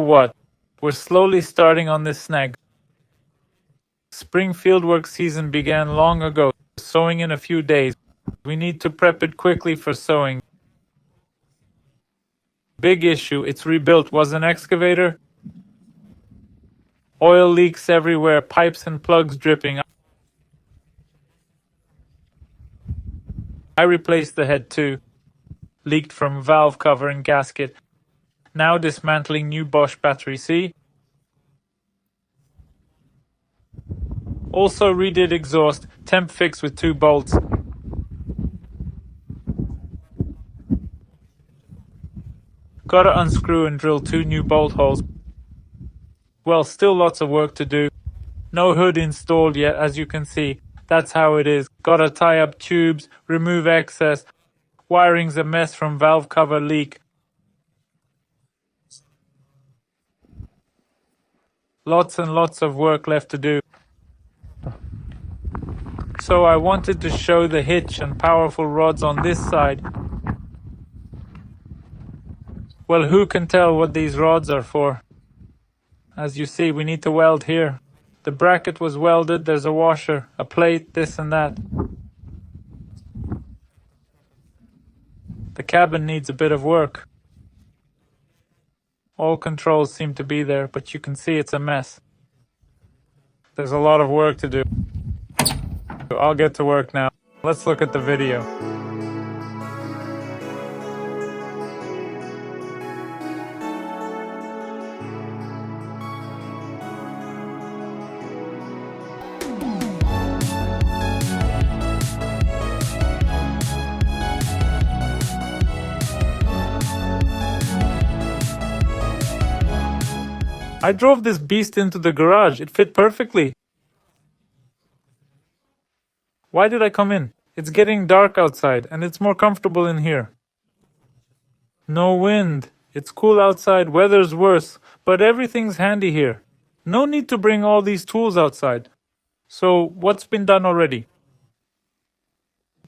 what? We're slowly starting on this snag. Spring fieldwork season began long ago, sowing in a few days. We need to prep it quickly for sowing. Big issue, it's rebuilt. Was an excavator? Oil leaks everywhere, pipes and plugs dripping. I replaced the head too. Leaked from valve cover and gasket. Now dismantling new Bosch battery, see? Also redid exhaust, temp fix with 2 bolts. Gotta unscrew and drill 2 new bolt holes. Well, still lots of work to do. No hood installed yet, as you can see. That's how it is. Gotta tie up tubes, remove excess. Wiring's a mess from valve cover leak. Lots and lots of work left to do. So I wanted to show the hitch and powerful rods on this side. Well, who can tell what these rods are for? As you see, we need to weld here. The bracket was welded, there's a washer, a plate, this and that. The cabin needs a bit of work. All controls seem to be there, but you can see it's a mess. There's a lot of work to do. I'll get to work now. Let's look at the video. I drove this beast into the garage. It fit perfectly. Why did I come in? It's getting dark outside, and it's more comfortable in here. No wind. It's cool outside, weather's worse, but everything's handy here. No need to bring all these tools outside. So, what's been done already?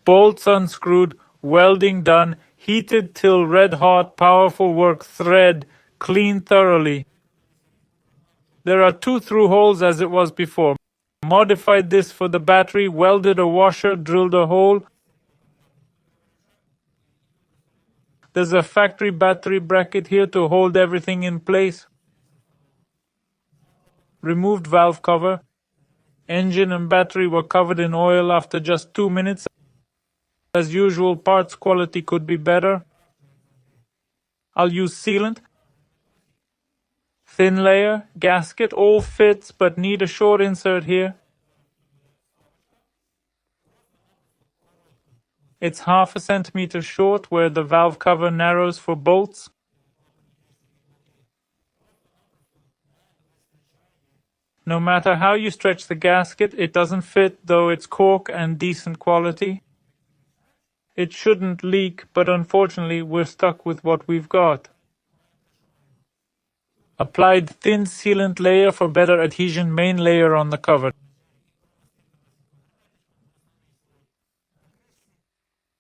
Bolts unscrewed, welding done, heated till red hot, powerful work, thread, cleaned thoroughly. There are 2 through holes as it was before. Modified this for the battery, welded a washer, drilled a hole. There's a factory battery bracket here to hold everything in place. Removed valve cover. Engine and battery were covered in oil after just 2 minutes. As usual, parts quality could be better. I'll use sealant. Thin layer, gasket, all fits but need a short insert here. It's 1/2 centimeter short where the valve cover narrows for bolts. No matter how you stretch the gasket, it doesn't fit, though it's cork and decent quality. It shouldn't leak, but unfortunately we're stuck with what we've got. Applied thin sealant layer for better adhesion, main layer on the cover.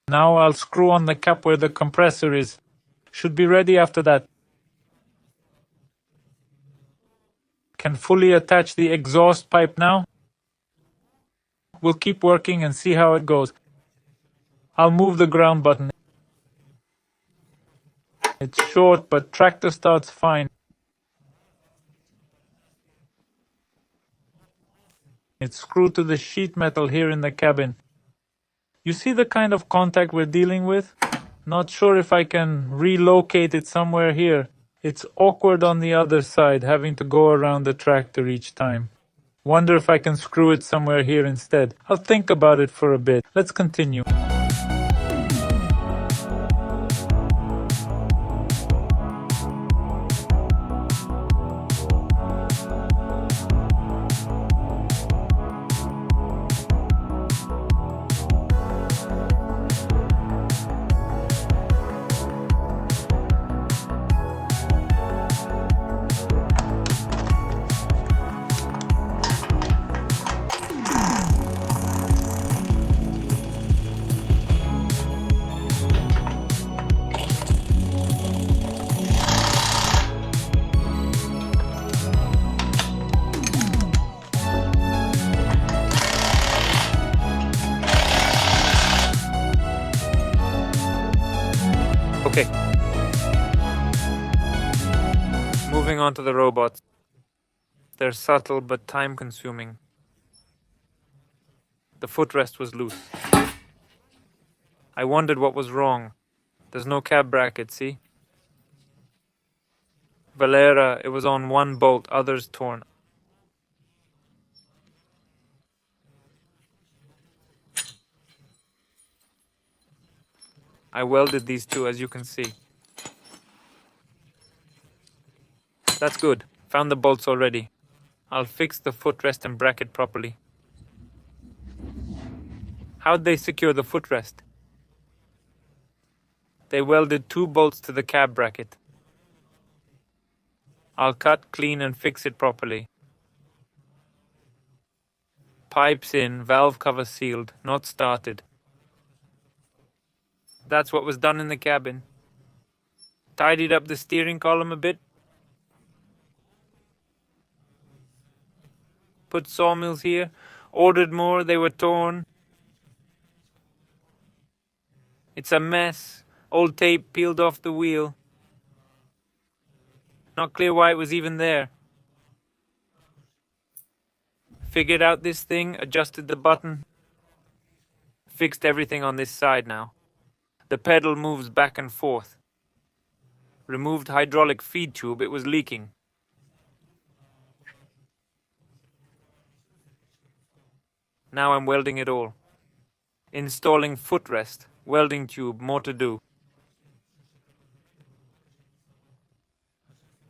Now I'll screw on the cap where the compressor is. Should be ready after that. Can fully attach the exhaust pipe now. We'll keep working and see how it goes. I'll move the ground button. It's short, but tractor starts fine. It's screwed to the sheet metal here in the cabin. You see the kind of contact we're dealing with? Not sure if I can relocate it somewhere here. It's awkward on the other side, having to go around the tractor each time. Wonder if I can screw it somewhere here instead. I'll think about it for a bit. Let's continue. Okay. Moving on to the robots. They're subtle but time-consuming. The footrest was loose. I wondered what was wrong. There's no cab bracket, see? Valera, it was on one bolt, others torn. I welded these two, as you can see. That's good. Found the bolts already. I'll fix the footrest and bracket properly. How'd they secure the footrest? They welded 2 bolts to the cab bracket. I'll cut, clean and fix it properly. Pipes in, valve cover sealed, not started. That's what was done in the cabin. Tidied up the steering column a bit. Put sawmills here. Ordered more, they were torn. It's a mess. Old tape peeled off the wheel. Not clear why it was even there. Figured out this thing, adjusted the button. Fixed everything on this side now. The pedal moves back and forth. Removed hydraulic feed tube, it was leaking. Now I'm welding it all. Installing footrest, welding tube, more to do.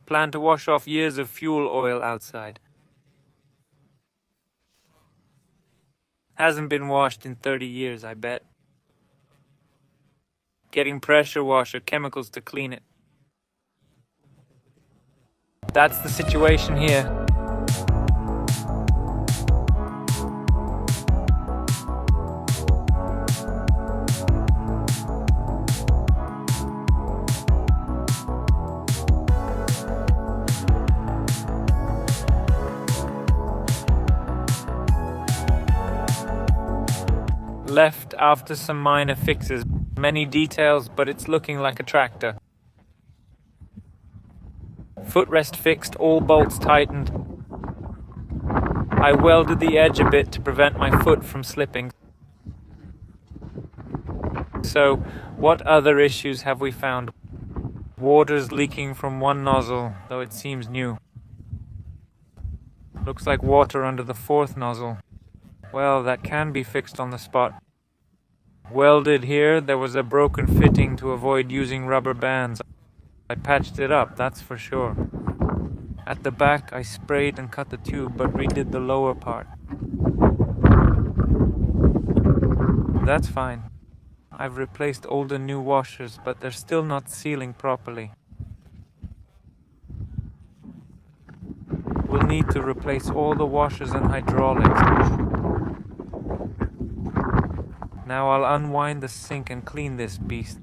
Plan to wash off years of fuel oil outside. Hasn't been washed in 30 years, I bet. Getting pressure washer, chemicals to clean it. That's the situation here. Left after some minor fixes. Many details, but it's looking like a tractor. Footrest fixed, all bolts tightened. I welded the edge a bit to prevent my foot from slipping. So, what other issues have we found? Water's leaking from one nozzle, though it seems new. Looks like water under the 4th nozzle. Well, that can be fixed on the spot. Welded here, there was a broken fitting to avoid using rubber bands. I patched it up, that's for sure. At the back, I sprayed and cut the tube, but redid the lower part. That's fine. I've replaced old and new washers, but they're still not sealing properly. We'll need to replace all the washers and hydraulics. Now I'll unwind the sink and clean this beast.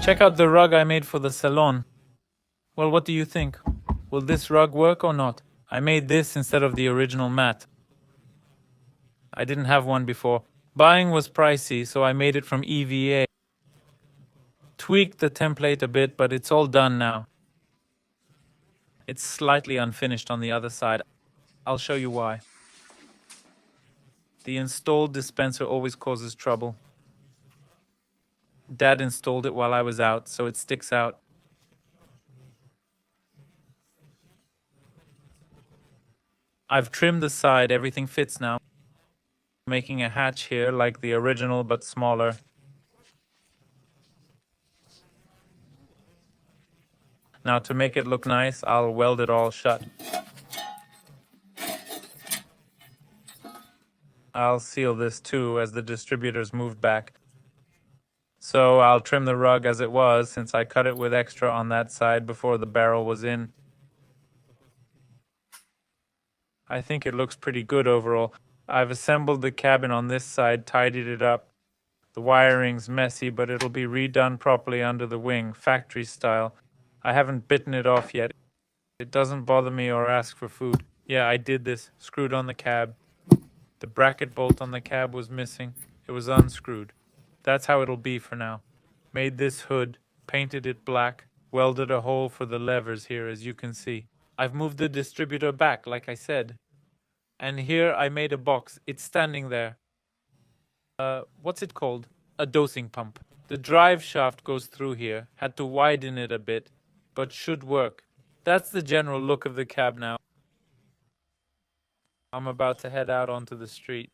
Check out the rug I made for the salon. Well, what do you think? Will this rug work or not? I made this instead of the original mat. I didn't have one before. Buying was pricey, so I made it from EVA. Tweaked the template a bit, but it's all done now. It's slightly unfinished on the other side. I'll show you why. The installed dispenser always causes trouble. Dad installed it while I was out, so it sticks out. I've trimmed the side, everything fits now. Making a hatch here like the original but smaller. Now to make it look nice, I'll weld it all shut. I'll seal this too as the distributor's moved back. So I'll trim the rug as it was since I cut it with extra on that side before the barrel was in. I think it looks pretty good overall. I've assembled the cabin on this side, tidied it up. The wiring's messy, but it'll be redone properly under the wing, factory style. I haven't bitten it off yet. It doesn't bother me or ask for food. Yeah, I did this. Screwed on the cab. The bracket bolt on the cab was missing. It was unscrewed. That's how it'll be for now. Made this hood, painted it black, welded a hole for the levers here as you can see. I've moved the distributor back, like I said. And here I made a box. It's standing there. What's it called? A dosing pump. The drive shaft goes through here. Had to widen it a bit, but should work. That's the general look of the cab now. I'm about to head out onto the street.